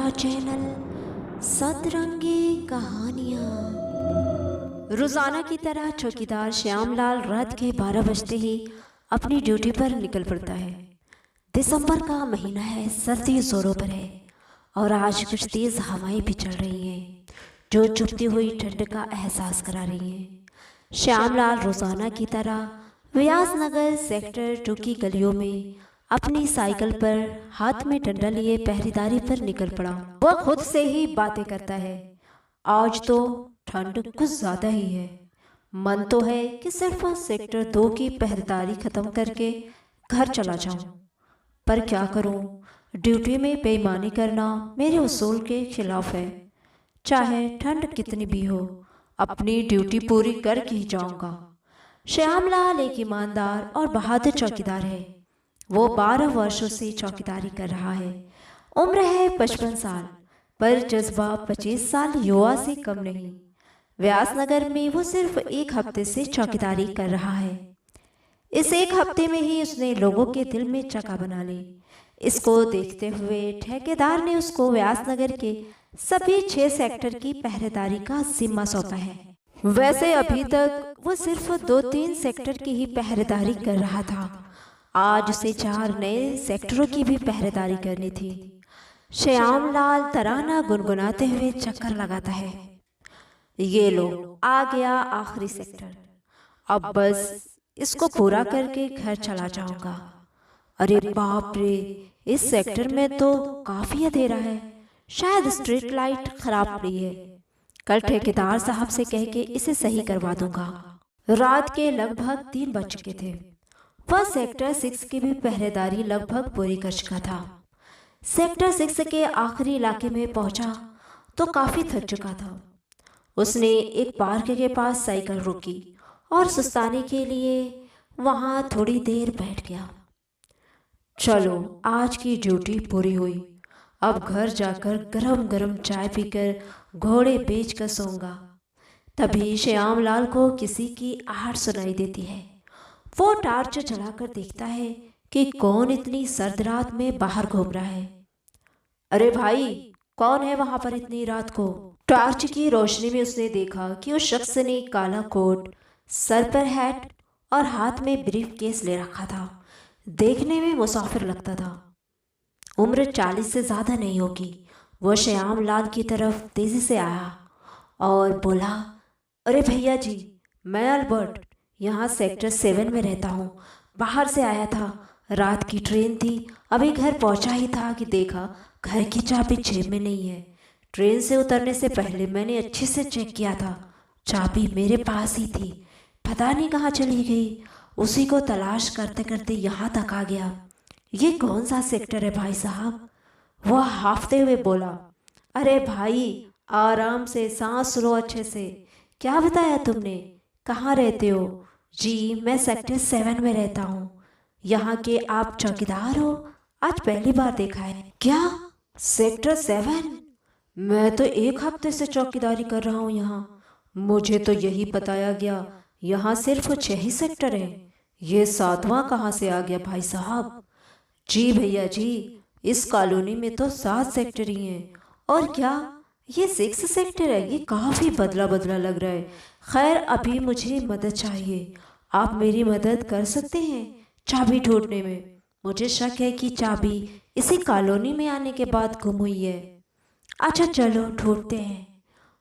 हमारा चैनल सतरंगी कहानियाँ। रोजाना की तरह चौकीदार श्यामलाल रात के 12 बजते ही अपनी ड्यूटी पर निकल पड़ता है। दिसंबर का महीना है, सर्दी जोरों पर है और आज कुछ तेज हवाएं भी चल रही हैं जो चुभती हुई ठंड का एहसास करा रही हैं। श्यामलाल रोजाना की तरह व्यासनगर सेक्टर 2 की गलियों में अपनी साइकिल पर हाथ में डंडा लिए पहरेदारी पर निकल पड़ा। वह खुद से ही बातें करता है, आज तो ठंड कुछ ज्यादा ही है। मन तो है कि सिर्फ सेक्टर 2 की पहरेदारी खत्म करके घर चला जाऊं, पर क्या करूं, ड्यूटी में बेईमानी करना मेरे उसूल के खिलाफ है। चाहे ठंड कितनी भी हो, अपनी ड्यूटी पूरी करके ही जाऊंगा। श्यामलाल एक ईमानदार और बहादुर चौकीदार है। वो 12 वर्षों से चौकीदारी कर रहा है। उम्र है 55 साल, पर जज्बा 25 साल युवा से कम नहीं। व्यासनगर में वो सिर्फ एक हफ्ते से चौकीदारी कर रहा है। इस एक हफ्ते में ही उसने लोगों के दिल में जगह बना ली। इसको देखते हुए ठेकेदार ने उसको व्यासनगर के सभी 6 सेक्टर की पहरेदारी का जिम्मा सौंपा है। वैसे अभी तक वो सिर्फ 2-3 सेक्टर की ही पहरेदारी कर रहा था। आज उसे 4 नए सेक्टरों की भी पहरेदारी करनी थी। श्यामलाल तराना गुनगुनाते हुए चक्कर लगाता है। ये लो, आ गया आखिरी सेक्टर। अब बस इसको पूरा करके घर चला जाऊंगा। अरे बाप रे, इस सेक्टर में तो काफी अंधेरा है, शायद स्ट्रीट लाइट खराब पड़ी है। कल ठेकेदार साहब से कह के इसे सही करवा दूंगा। रात के लगभग 3 बज चुके थे। वह सेक्टर 6 की भी पहरेदारी लगभग पूरी कर चुका था। सेक्टर 6 के आखिरी इलाके में पहुंचा तो काफी थक चुका था। उसने एक पार्क के पास साइकिल रोकी और सुस्ताने के लिए वहां थोड़ी देर बैठ गया। चलो, आज की ड्यूटी पूरी हुई। अब घर जाकर गरम गरम चाय पीकर घोड़े बेच कर सोऊंगा। तभी श्यामलाल को किसी की आहट सुनाई देती है। वो टार्च जलाकर देखता है कि कौन इतनी सर्द रात में बाहर घूम रहा है। अरे भाई, कौन है वहां पर इतनी रात को? टार्च की रोशनी में उसने देखा कि उस शख्स ने काला कोट, सर पर हैट और हाथ में ब्रीफ केस ले रखा था। देखने में मुसाफिर लगता था। उम्र 40 से ज्यादा नहीं होगी। वो श्यामलाल की तरफ तेजी से आया और बोला, अरे भैया जी, मैं अल्बर्ट यहाँ सेक्टर 7 में रहता हूँ। बाहर से आया था, रात की ट्रेन थी, अभी घर पहुँचा ही था कि देखा घर की चाबी जेब में नहीं है। ट्रेन से उतरने से पहले मैंने अच्छे से चेक किया था, चाबी मेरे पास ही थी, पता नहीं कहाँ चली गई। उसी को तलाश करते करते यहाँ तक आ गया। ये कौन सा सेक्टर है भाई साहब? वह हाफते हुए बोला, अरे भाई, आराम से सांस लो अच्छे से। क्या बताया तुमने? कहाँ रहते हो? जी, मैं सेक्टर 7 में रहता हूँ। यहाँ के आप चौकीदार हो? आज पहली बार देखा है। क्या सेक्टर 7? मैं तो एक हफ्ते से चौकीदारी कर रहा हूँ यहाँ। मुझे तो यही बताया गया यहाँ सिर्फ 6 ही सेक्टर हैं। ये 7वां कहाँ से आ गया भाई साहब? जी भैया जी, इस कॉलोनी में तो 7 सेक्टर ही हैं। और क्या ये 6 सेक्टर है? ये काफी बदला बदला लग रहा है। खैर, अभी मुझे मदद चाहिए। आप मेरी मदद कर सकते हैं चाबी ढूंढने में? मुझे शक है कि चाबी इसी कॉलोनी में आने के बाद गुम हुई है। अच्छा चलो ढूंढते हैं।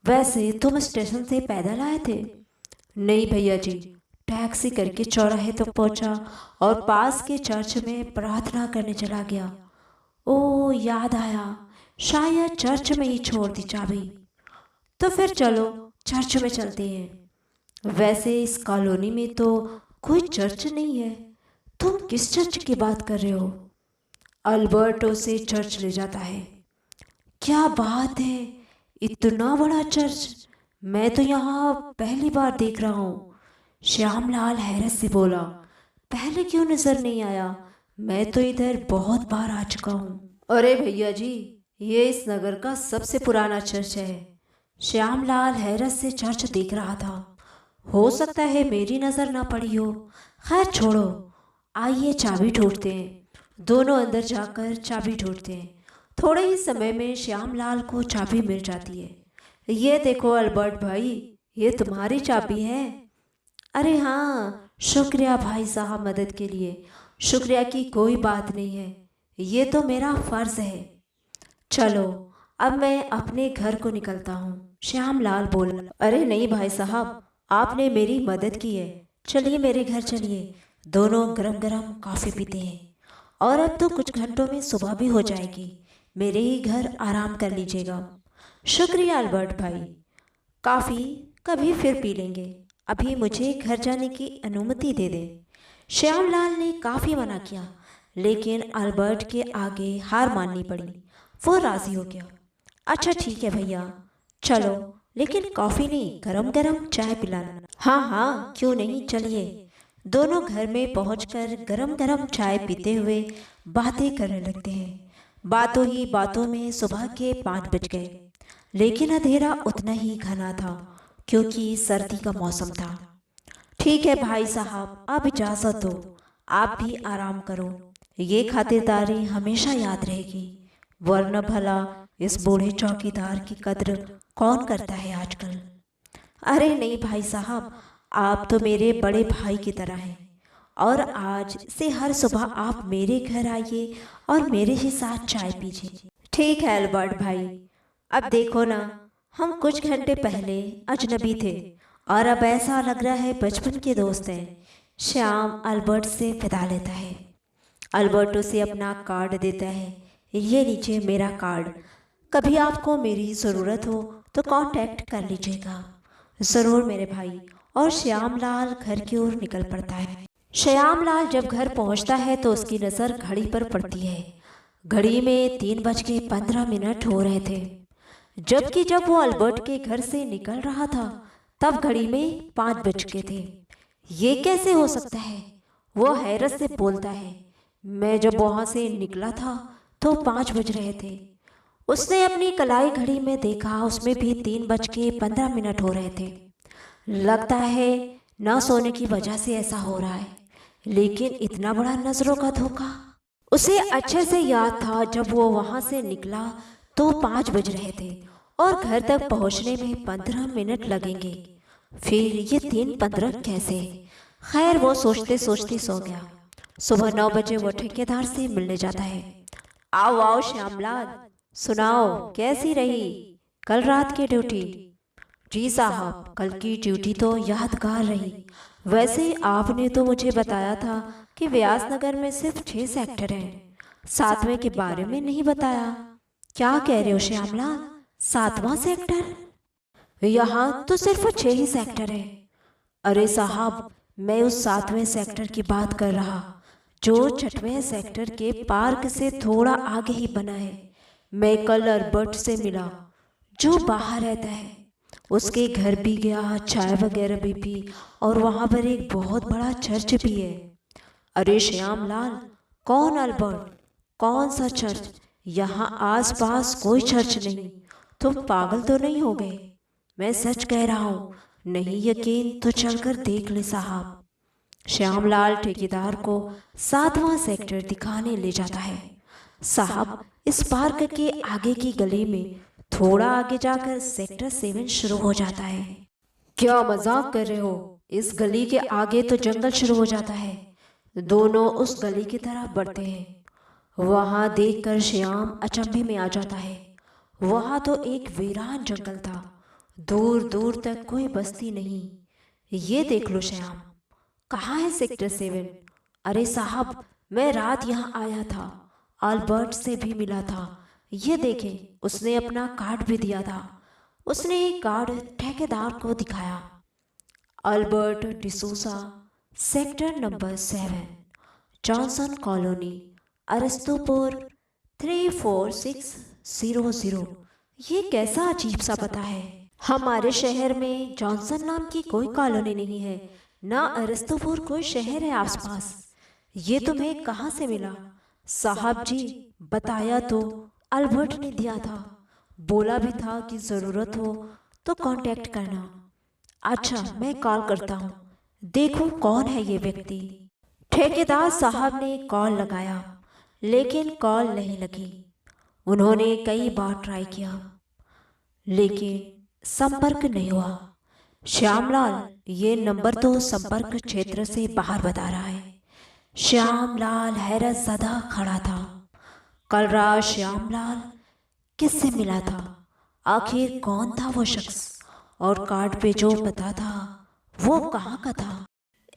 वैसे तुम स्टेशन से पैदल आए थे? नहीं भैया जी, टैक्सी करके चौराहे तक पहुंचा और पास के चर्च में प्रार्थना करने चला गया। ओ, याद आया, शायद चर्च में ही छोड़ दी चाबी। तो फिर चलो चर्च में चलते हैं। वैसे इस कॉलोनी में तो कोई चर्च नहीं है। तुम किस चर्च की बात कर रहे हो? अल्बर्टो से चर्च ले जाता है। क्या बात है, इतना बड़ा चर्च! मैं तो यहाँ पहली बार देख रहा हूँ। श्यामलाल हैरत से बोला, पहले क्यों नजर नहीं आया? मैं तो इधर बहुत बार आ चुका हूँ। अरे भैया जी, ये इस नगर का सबसे पुराना चर्च है। श्यामलाल हैरत से चर्च देख रहा था। हो सकता है मेरी नजर ना पड़ी हो। खैर छोड़ो, आइए चाबी ढूंढते हैं। दोनों अंदर जाकर चाबी ढूंढते हैं। थोड़े ही समय में श्यामलाल को चाबी मिल जाती है। ये देखो अल्बर्ट भाई, ये तुम्हारी चाबी है। अरे हाँ, शुक्रिया भाई साहब, मदद के लिए शुक्रिया की कोई बात नहीं है, ये तो मेरा फर्ज है। चलो अब मैं अपने घर को निकलता हूँ, श्यामलाल बोला। अरे नहीं भाई साहब, आपने मेरी मदद की है, चलिए मेरे घर चलिए, दोनों गरम गरम कॉफ़ी पीते हैं। और अब तो कुछ घंटों में सुबह भी हो जाएगी, मेरे ही घर आराम कर लीजिएगा। शुक्रिया अल्बर्ट भाई, कॉफ़ी कभी फिर पी लेंगे, अभी मुझे घर जाने की अनुमति दे दें। श्यामलाल ने काफ़ी मना किया, लेकिन अल्बर्ट के आगे हार माननी पड़ी। वो राज़ी हो गया। अच्छा ठीक है भैया, चलो, लेकिन कॉफ़ी नहीं, गरम गरम चाय पिलाना। हाँ हाँ, क्यों नहीं, चलिए। दोनों घर में पहुंचकर गरम गरम चाय पीते हुए बातें करने लगते हैं। बातों ही बातों में सुबह के 5 बज गए, लेकिन अंधेरा उतना ही घना था क्योंकि सर्दी का मौसम था। ठीक है भाई साहब, अब इजाज़त दो, आप भी आराम करो, ये खातिरदारी हमेशा याद रहेगी, वरना भला इस बूढ़े चौकीदार की कद्र कौन करता है आजकल। अरे नहीं भाई साहब, आप तो मेरे बड़े भाई की तरह हैं, और आज से हर सुबह आप मेरे घर आइए और मेरे ही साथ चाय पीजिए। ठीक है अल्बर्ट भाई, अब देखो ना, हम कुछ घंटे पहले अजनबी थे और अब ऐसा लग रहा है बचपन के दोस्त हैं। श्याम अल्बर्ट से विदा लेता है। अल्बर्ट उसे अपना कार्ड देता है। ये लीजिए मेरा कार्ड, कभी आपको मेरी ज़रूरत हो तो कांटेक्ट कर लीजिएगा। ज़रूर मेरे भाई। और श्यामलाल घर की ओर निकल पड़ता है। श्यामलाल जब घर पहुंचता है तो उसकी नज़र घड़ी पर पड़ती है। घड़ी में 3:15 हो रहे थे, जबकि जब वो अल्बर्ट के घर से निकल रहा था तब घड़ी में 5 बज गए थे। ये कैसे हो सकता है? वो हैरत से बोलता है, मैं जब वहाँ से निकला था तो 5 बज रहे थे। उसने अपनी कलाई घड़ी में देखा, उसमें भी 3:15 हो रहे थे। लगता है ना सोने की वजह से ऐसा हो रहा है, लेकिन इतना बड़ा नजरों का धोखा। उसे अच्छे से याद था जब वो वहाँ से निकला तो 5 बज रहे थे और घर तक पहुँचने में 15 मिनट लगेंगे। फिर ये 3:15 कैसे? खैर वो सोचते सोचते सो गया। सुबह 9 बजे वो ठेकेदार से मिलने जाता है। आओ आओ श्यामलाल, सुनाओ कैसी रही कल रात की ड्यूटी? जी साहब, कल की ड्यूटी तो यादगार रही। वैसे आपने तो मुझे बताया था कि व्यासनगर में सिर्फ 6 सेक्टर हैं, 7वें के बारे में नहीं बताया। क्या कह रहे हो श्यामलाल, 7वां सेक्टर? यहाँ तो सिर्फ 6 ही सेक्टर हैं। अरे साहब, मैं उस 7वें सेक्टर की बात कर रहा जो 6वें सेक्टर के पार्क से थोड़ा आगे ही बना है। मैं कल अल्बर्ट से मिला जो बाहर रहता है, उसके घर भी गया, चाय वगैरह भी पी, और वहाँ पर एक बहुत बड़ा चर्च भी है। अरे श्यामलाल, कौन अल्बर्ट? कौन सा चर्च? यहाँ आसपास कोई चर्च नहीं। तुम पागल तो नहीं हो गए? मैं सच कह रहा हूँ, नहीं यकीन तो चलकर देख ले साहब। श्यामलाल ठेकेदार को 7वां सेक्टर दिखाने ले जाता है। साहब, इस पार्क के आगे की गली में थोड़ा आगे जाकर सेक्टर 7 शुरू हो जाता है। क्या मजाक कर रहे हो? इस गली के आगे तो जंगल शुरू हो जाता है। दोनों उस गली की तरफ बढ़ते हैं। वहां देखकर श्याम अचंभे में आ जाता है। वहां तो एक वीरान जंगल था, दूर दूर तक कोई बस्ती नहीं। ये देख लो श्याम, कहाँ है सेक्टर 7? अरे साहब, मैं रात यहाँ आया था, अल्बर्ट से भी मिला था। ये देखें, उसने अपना कार्ड भी दिया था। उसने एक कार्ड ठेकेदार को दिखाया। Albert D'Souza, sector number 7, Johnson colony, Arastupur 34600। ये कैसा अजीब सा पता है। हमारे शहर में जॉनसन नाम की कोई कॉलोनी नहीं है, ना अरस्तुपुर कोई शहर है आसपास। ये तुम्हें कहाँ से मिला? साहब जी, बताया तो अल्बर्ट ने दिया था, बोला भी था कि ज़रूरत हो तो कांटेक्ट करना। अच्छा, मैं कॉल करता हूँ, देखो कौन है ये व्यक्ति। ठेकेदार साहब ने कॉल लगाया, लेकिन कॉल नहीं लगी। उन्होंने कई बार ट्राई किया लेकिन संपर्क नहीं हुआ। श्यामलाल, ये नंबर तो संपर्क क्षेत्र से बाहर बता रहा है। श्यामलाल हैरत ज़दा खड़ा था। कल रात श्यामलाल किससे मिला था? आखिर कौन था वो शख्स? और कार्ड पे जो पता था वो कहाँ का था?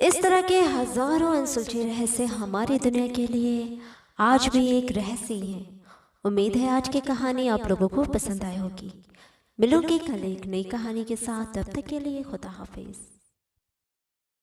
इस तरह के हजारों अनसुलझे रहस्य हमारी दुनिया के लिए आज भी एक रहस्य ही है। उम्मीद है आज की कहानी आप लोगों को पसंद आई होगी। मिलूंगी कल एक नई कहानी के साथ, तब तक के लिए खुदा हाफिज।